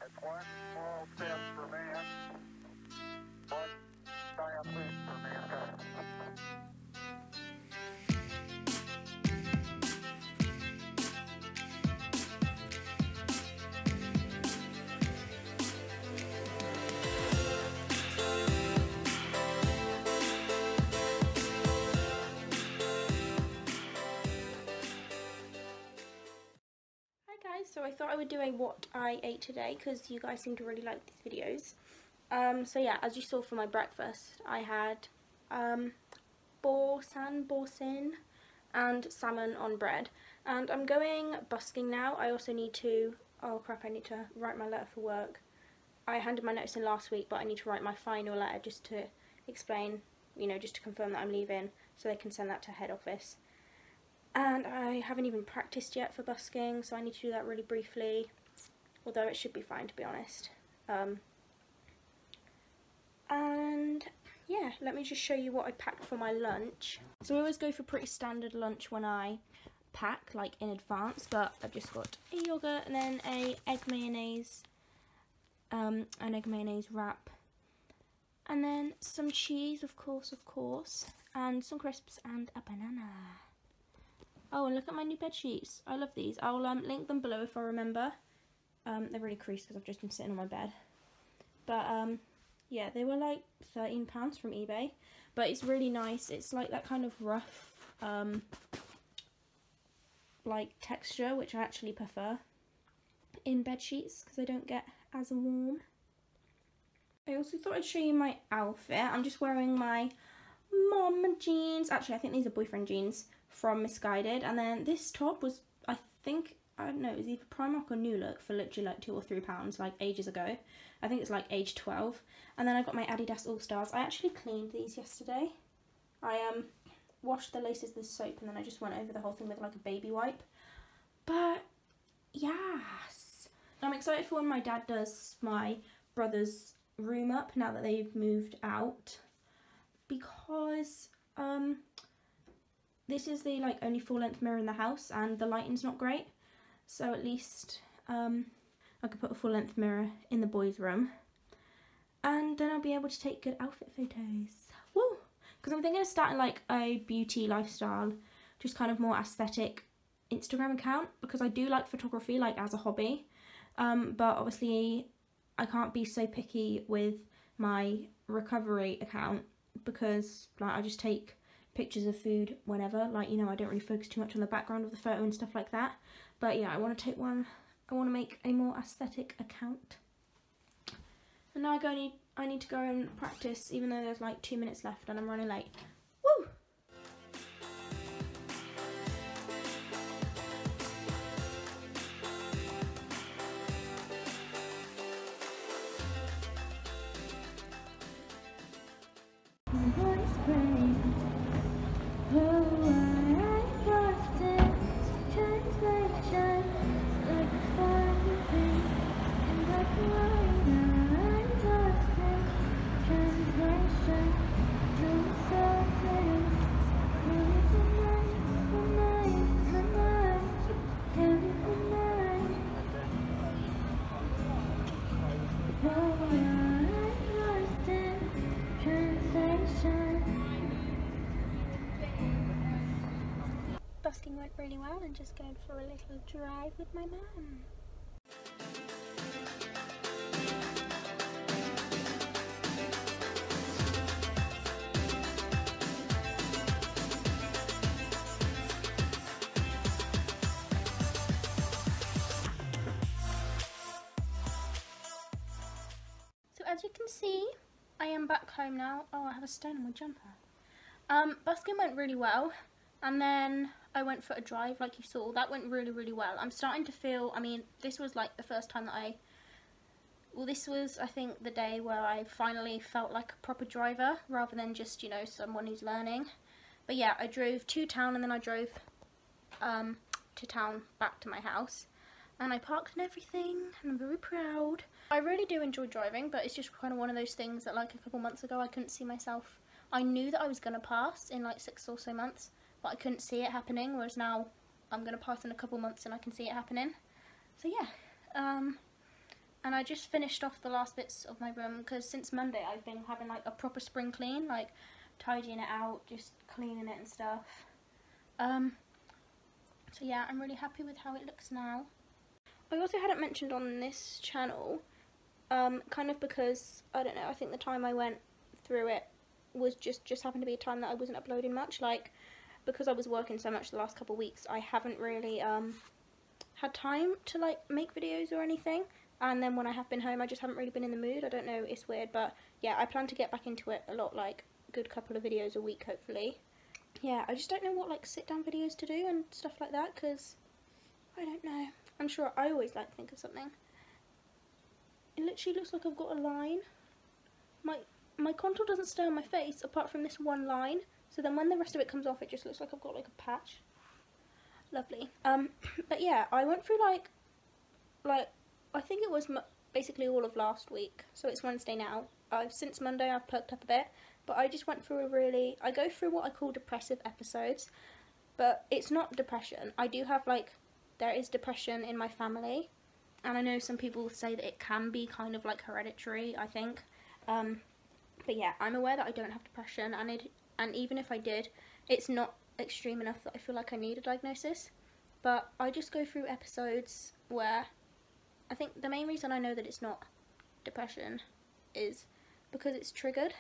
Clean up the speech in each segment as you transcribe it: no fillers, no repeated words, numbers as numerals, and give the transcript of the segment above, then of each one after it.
It's one small step for man, one giant leap for mankind. Hi guys, so I thought I would do a what I ate today because you guys seem to really like these videos. So yeah, as you saw for my breakfast, I had boursin and salmon on bread. And I'm going busking now. I also need to, oh crap, I need to write my letter for work. I handed my notice in last week, but I need to write my final letter just to explain, you know, just to confirm that I'm leaving so they can send that to head office. And I haven't even practiced yet for busking, so I need to do that really briefly, although it should be fine to be honest. And yeah, let me just show you what I packed for my lunch. So I always go for pretty standard lunch when I pack, like in advance, but I've just got a yogurt and then an egg mayonnaise wrap, and then some cheese, of course, and some crisps and a banana. Oh, and look at my new bed sheets. I love these. I'll link them below if I remember. They're really creased because I've just been sitting on my bed. But yeah, they were like £13 from eBay. But it's really nice. It's like that kind of rough like texture, which I actually prefer in bed sheets because they don't get as warm. I also thought I'd show you my outfit. I'm just wearing my mom jeans. Actually, I think these are boyfriend jeans from Missguided, and then this top was, I don't know, it was either Primark or New Look for literally like £2 or £3, like ages ago. I think it's like age 12. And then I got my Adidas All Stars. I actually cleaned these yesterday. I washed the laces with soap and then I just went over the whole thing with like a baby wipe. But yes, I'm excited for when my dad does my brother's room up now that they've moved out, because this is the like only full-length mirror in the house and the lighting's not great, so at least I could put a full-length mirror in the boys' room and then I'll be able to take good outfit photos. Woo! Because I'm thinking of starting like a beauty lifestyle, just kind of more aesthetic Instagram account, because I do like photography like as a hobby, but obviously I can't be so picky with my recovery account because like I just take pictures of food whenever, like, you know, I don't really focus too much on the background of the photo and stuff like that. But yeah, I want to take one, I want to make a more aesthetic account. And now I need to go and practice, even though there's like 2 minutes left and I'm running late. Woo! Busking went really well and just going for a little drive with my mum. So as you can see, I am back home now. Oh, I have a stone on my jumper. Busking went really well. And then I went for a drive, like you saw. That went really, really well. I'm starting to feel, I mean, this was like the first time that this was, I think, the day where I finally felt like a proper driver, rather than just, you know, someone who's learning. But yeah, I drove to town and then I drove to town back to my house. And I parked and everything, and I'm very proud. I really do enjoy driving, but it's just kind of one of those things that like a couple months ago I couldn't see myself. I knew that I was going to pass in like 6 or so months, but I couldn't see it happening, whereas now I'm going to pass in a couple months and I can see it happening. So yeah, And I just finished off the last bits of my room because since Monday I've been having like a proper spring clean, like tidying it out, just cleaning it and stuff. So yeah, I'm really happy with how it looks now. I also hadn't mentioned on this channel, kind of because, I don't know, I think the time I went through it was just happened to be a time that I wasn't uploading much, like, because I was working so much the last couple of weeks, I haven't really, had time to, like, make videos or anything, and then when I have been home, I just haven't really been in the mood. I don't know, it's weird, but yeah, I plan to get back into it a lot, like, a good couple of videos a week, hopefully. Yeah, I just don't know what, like, sit-down videos to do and stuff like that, because I don't know. I'm sure I always, like, think of something. It literally looks like I've got a line. My contour doesn't stay on my face, apart from this one line, so then when the rest of it comes off, it just looks like I've got, like, a patch. Lovely. But yeah, I went through, like, I think it was basically all of last week, so it's Wednesday now. Since Monday I've perked up a bit, but I just went through I go through what I call depressive episodes, but it's not depression. I do have, like, there is depression in my family, and I know some people say that it can be kind of, like, hereditary, I think, but yeah, I'm aware that I don't have depression, and even if I did, it's not extreme enough that I feel like I need a diagnosis, but I just go through episodes where I think the main reason I know that it's not depression is because it's triggered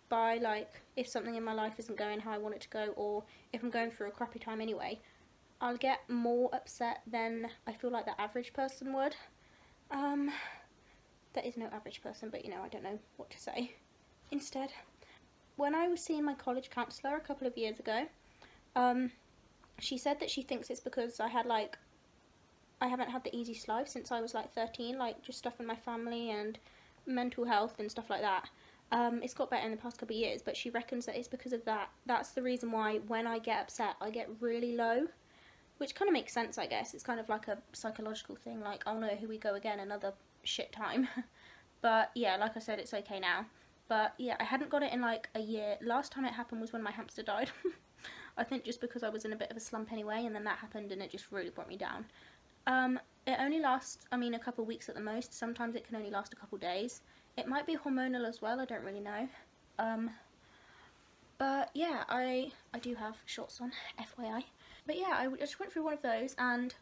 by, like, if something in my life isn't going how I want it to go, or if I'm going through a crappy time anyway, I'll get more upset than I feel like the average person would. There is no average person, but, you know, I don't know what to say instead. When I was seeing my college counsellor a couple of years ago, she said that she thinks it's because I haven't had the easiest life since I was, like, 13, like, just stuff in my family and mental health and stuff like that. It's got better in the past couple of years, but she reckons that it's because of that. That's the reason why when I get upset, I get really low, which kind of makes sense, I guess. It's kind of like a psychological thing, like, oh no, here we go again, another shit time. But yeah, like I said, it's okay now. But yeah, I hadn't got it in, like, a year. Last time it happened was when my hamster died. I think just because I was in a bit of a slump anyway, and then that happened and it just really brought me down. It only lasts, I mean, a couple of weeks at the most. Sometimes it can only last a couple of days. It might be hormonal as well, I don't really know. But yeah, I do have shorts on, FYI. But yeah, I just went through one of those, and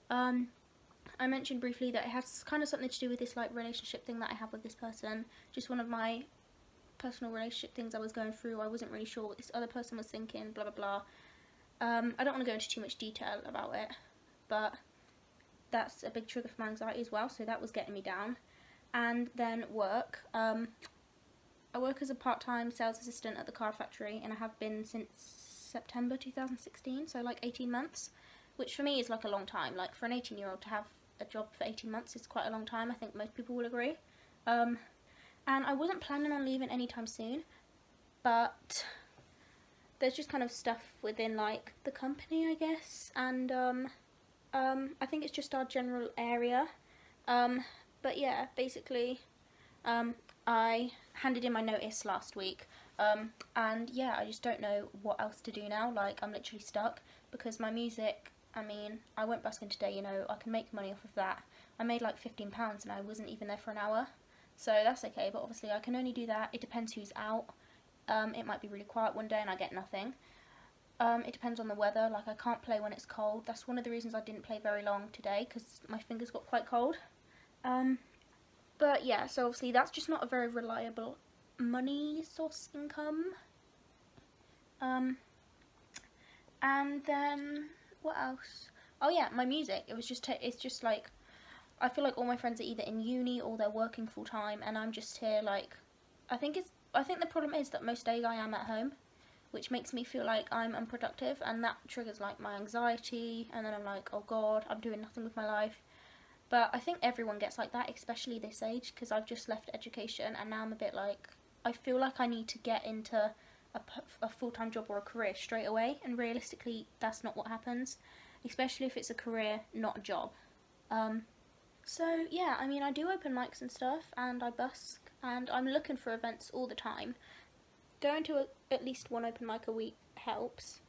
I mentioned briefly that it has kind of something to do with this, like, relationship thing that I have with this person. Just one of my personal relationship things I was going through. I wasn't really sure what this other person was thinking, blah blah blah. I don't want to go into too much detail about it, but that's a big trigger for my anxiety as well, so that was getting me down. And then work. I work as a part-time sales assistant at the car factory, and I have been since September 2016, so like 18 months, which for me is like a long time. Like, for an 18-year-old to have a job for 18 months is quite a long time. I think most people will agree. And I wasn't planning on leaving anytime soon, but there's just kind of stuff within, like, the company, I guess, and I think it's just our general area. But yeah, basically, I handed in my notice last week, and yeah, I just don't know what else to do now. Like, I'm literally stuck, because my music, I mean, I went busking today, you know, I can make money off of that. I made like £15 and I wasn't even there for an hour, so that's okay, but obviously I can only do that. It depends who's out. It might be really quiet one day and I get nothing. It depends on the weather. Like, I can't play when it's cold. That's one of the reasons I didn't play very long today, because my fingers got quite cold. But yeah, so obviously that's just not a very reliable money source income. And then what else? Oh yeah, my music. It's just like, I feel like all my friends are either in uni or they're working full time, and I'm just here, like, I think the problem is that most days I am at home, which makes me feel like I'm unproductive, and that triggers, like, my anxiety, and then I'm like, oh god, I'm doing nothing with my life. But I think everyone gets like that, especially this age, because I've just left education, and now I'm a bit like, I feel like I need to get into a full-time job or a career straight away, and realistically that's not what happens, especially if it's a career, not a job. So yeah, I mean, I do open mics and stuff, and I busk, and I'm looking for events all the time. Going to at least one open mic a week helps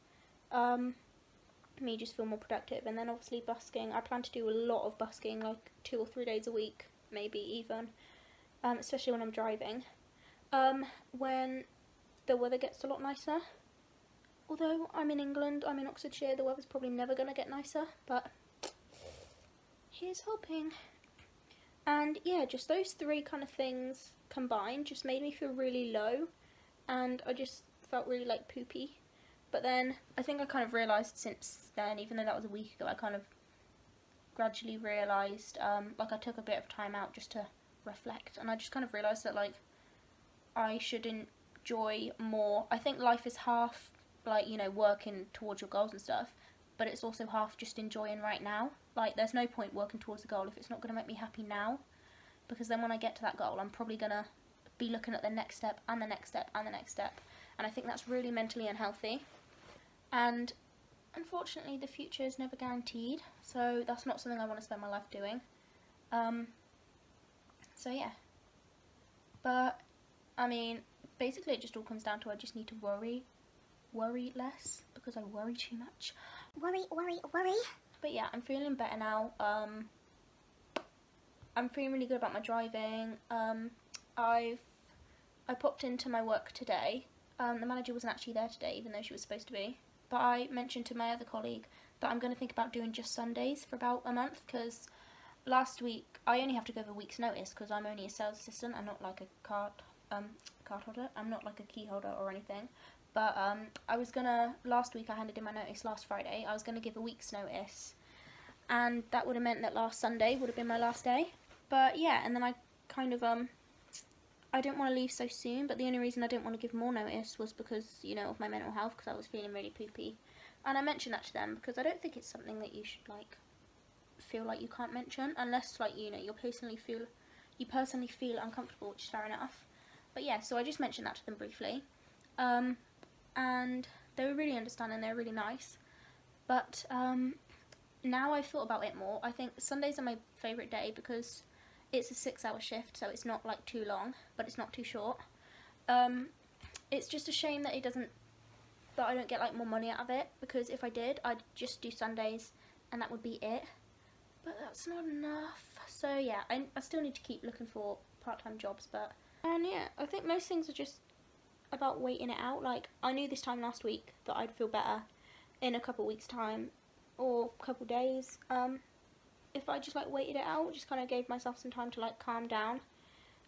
me just feel more productive. And then obviously busking, I plan to do a lot of busking, like 2 or 3 days a week. maybe even, especially when I'm driving, when the weather gets a lot nicer. Although I'm in England, I'm in Oxfordshire, the weather's probably never going to get nicer, but here's hoping. And yeah, just those three kind of things combined just made me feel really low, and I just felt really like poopy. But then I think I kind of realised since then, even though that was a week ago, I kind of gradually realised, like I took a bit of time out just to reflect, and I just kind of realised that like I should enjoy more. I think life is half like, you know, working towards your goals and stuff, but it's also half just enjoying right now. Like there's no point working towards a goal if it's not going to make me happy now, because then when I get to that goal I'm probably going to be looking at the next step and the next step and the next step, and I think that's really mentally unhealthy. And unfortunately the future is never guaranteed, so that's not something I want to spend my life doing. So yeah, but I mean basically it just all comes down to I just need to worry less, because I worry too much. Worry. But yeah, I'm feeling better now. I'm feeling really good about my driving. I popped into my work today. The manager wasn't actually there today, even though she was supposed to be. But I mentioned to my other colleague that I'm going to think about doing just Sundays for about a month, because last week I only have to give a week's notice because I'm only a sales assistant. I'm not like a card holder. I'm not like a key holder or anything. But I was gonna, last week I handed in my notice last Friday. I was gonna give a week's notice, and that would have meant that last Sunday would have been my last day. But yeah, and then I kind of I didn't want to leave so soon, but the only reason I didn't want to give more notice was because, you know, of my mental health, because I was feeling really poopy. And I mentioned that to them because I don't think it's something that you should like feel like you can't mention, unless like, you know, you personally feel uncomfortable, which is fair enough. But yeah, so I just mentioned that to them briefly. And they were really understanding, they were really nice. But now I've thought about it more, I think Sundays are my favourite day because it's a 6-hour shift, so it's not like too long, but it's not too short. It's just a shame that I don't get like more money out of it, because if I did, I'd just do Sundays and that would be it. But that's not enough. So yeah, I still need to keep looking for part-time jobs, and yeah, I think most things are just about waiting it out. Like, I knew this time last week that I'd feel better in a couple weeks time, or a couple days. If I just like waited it out, just kind of gave myself some time to like calm down.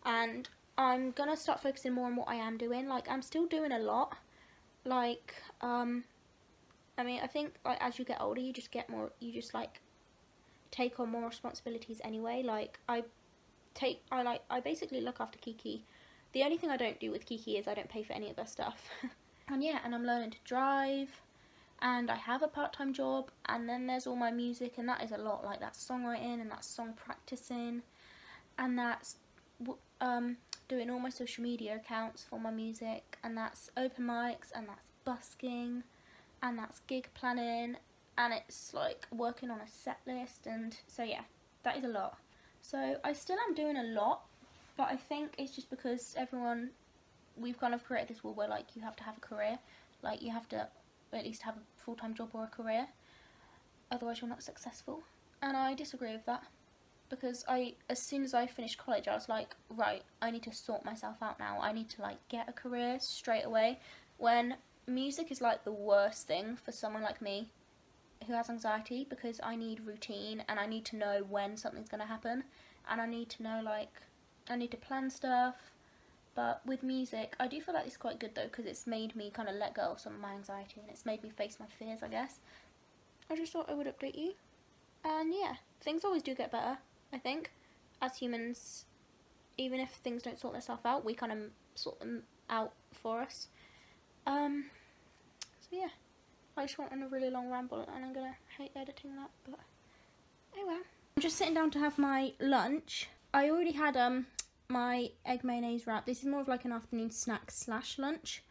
And I'm gonna start focusing more on what I am doing. Like, I'm still doing a lot. Like, I mean, I think like as you get older, you just like take on more responsibilities anyway. Like, I basically look after Kiki. The only thing I don't do with Kiki is I don't pay for any of her stuff. And yeah, and I'm learning to drive, and I have a part-time job, and then there's all my music, and that is a lot. Like, that's songwriting, and that's song practicing, and that's doing all my social media accounts for my music, and that's open mics, and that's busking, and that's gig planning, and it's like working on a set list. And so yeah, that is a lot. So I still am doing a lot, but I think it's just because we've kind of created this world where like you have to have a career, like you have to at least have a full-time job or a career, otherwise you're not successful. And I disagree with that, because as soon as I finished college, I was like, right, I need to sort myself out now. I need to like get a career straight away, when music is like the worst thing for someone like me who has anxiety, because I need routine, and I need to know when something's going to happen, and I need to know, like, I need to plan stuff. But with music, I do feel like it's quite good though, because it's made me kind of let go of some of my anxiety, and it's made me face my fears, I guess. I just thought I would update you. And yeah, things always do get better, I think. As humans, even if things don't sort themselves out, we kind of sort them out for us. So yeah, I just went on a really long ramble, and I'm gonna hate editing that, but oh well. I'm just sitting down to have my lunch. I already had my egg mayonnaise wrap. This is more of like an afternoon snack / lunch.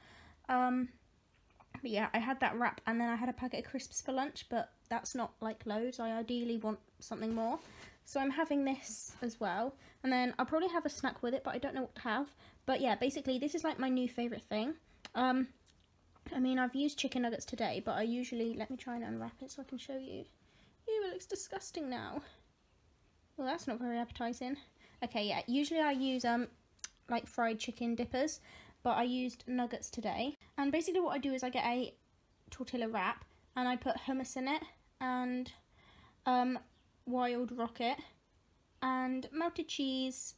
But yeah, I had that wrap, and then I had a packet of crisps for lunch, but that's not like loads. I ideally want something more. So I'm having this as well, and then I'll probably have a snack with it, but I don't know what to have. But yeah, basically this is like my new favourite thing. I mean, I've used chicken nuggets today, but I usually, let me try and unwrap it so I can show you. Ew, it looks disgusting now. Well, that's not very appetising. Okay, yeah, usually I use like fried chicken dippers, but I used nuggets today. And basically what I do is I get a tortilla wrap and I put hummus in it and wild rocket and melted cheese,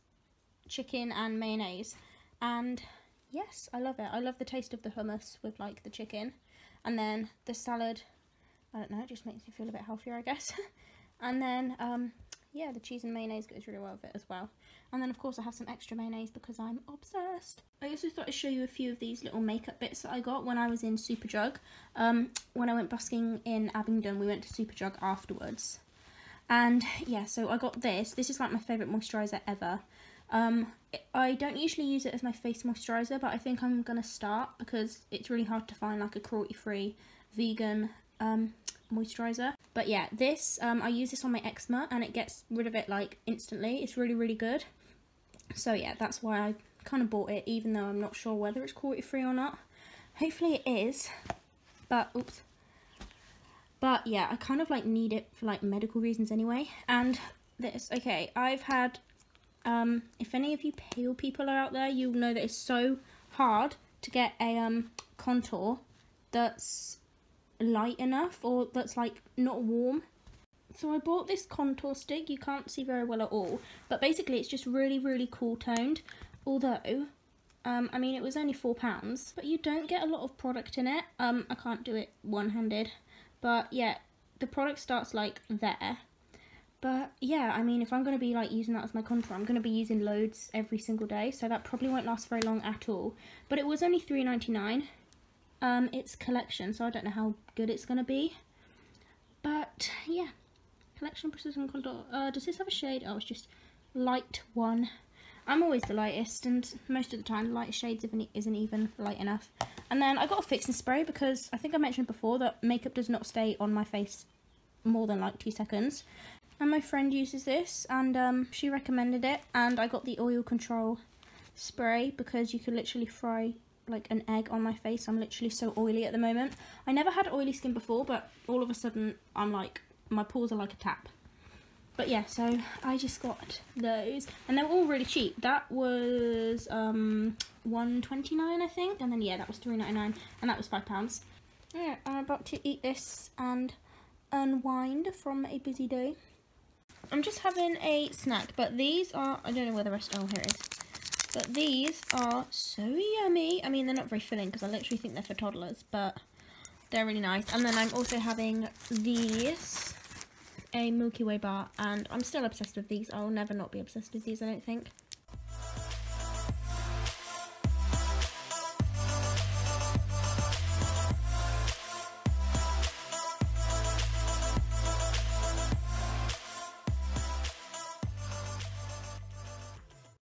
chicken and mayonnaise. And yes, I love it. I love the taste of the hummus with like the chicken. And then the salad, I don't know, it just makes me feel a bit healthier, I guess. And then yeah, the cheese and mayonnaise goes really well with it as well. And then of course I have some extra mayonnaise because I'm obsessed. I also thought I'd show you a few of these little makeup bits that I got when I was in Superdrug. When I went busking in Abingdon, we went to Superdrug afterwards. And yeah, so I got this. This is like my favourite moisturiser ever. I don't usually use it as my face moisturiser, but I think I'm going to start because it's really hard to find like a cruelty-free vegan moisturiser. But yeah, this I use this on my eczema and it gets rid of it like instantly. It's really, really good. So yeah, that's why I kind of bought it, even though I'm not sure whether it's cruelty-free or not. Hopefully it is, but oops. But yeah, I kind of like need it for like medical reasons anyway. And this, okay, I've had if any of you pale people are out there, you'll know that it's so hard to get a contour that's light enough or that's like not warm. So I bought this contour stick. You can't see very well at all, but basically it's just really, really cool toned. Although I mean, it was only £4, but you don't get a lot of product in it. I can't do it one-handed, but yeah, the product starts like there. But yeah, I mean, if I'm going to be like using that as my contour, I'm going to be using loads every single day, so that probably won't last very long at all. But it was only £3.99. It's Collection, so I don't know how good it's going to be. But yeah, Collection Precision Contour. Does this have a shade? Oh, it's just light 1. I'm always the lightest, and most of the time the lightest shades isn't even light enough. And then I got a fixing spray because I think I mentioned before that makeup does not stay on my face more than like 2 seconds. And my friend uses this and she recommended it, and I got the oil control spray because you could literally fry like an egg on my face. I'm literally so oily at the moment. I never had oily skin before, but all of a sudden I'm like, my pores are like a tap. But yeah, so I just got those and they were all really cheap. That was $1.29 I think, and then yeah, that was $3.99 and that was £5. Yeah, I'm about to eat this and unwind from a busy day. I'm just having a snack, but these are, I don't know where the rest are, oh, here it is. But these are so yummy. I mean, they're not very filling because I literally think they're for toddlers, but they're really nice. And then I'm also having these, a Milky Way bar, and I'm still obsessed with these. I'll never not be obsessed with these, I don't think.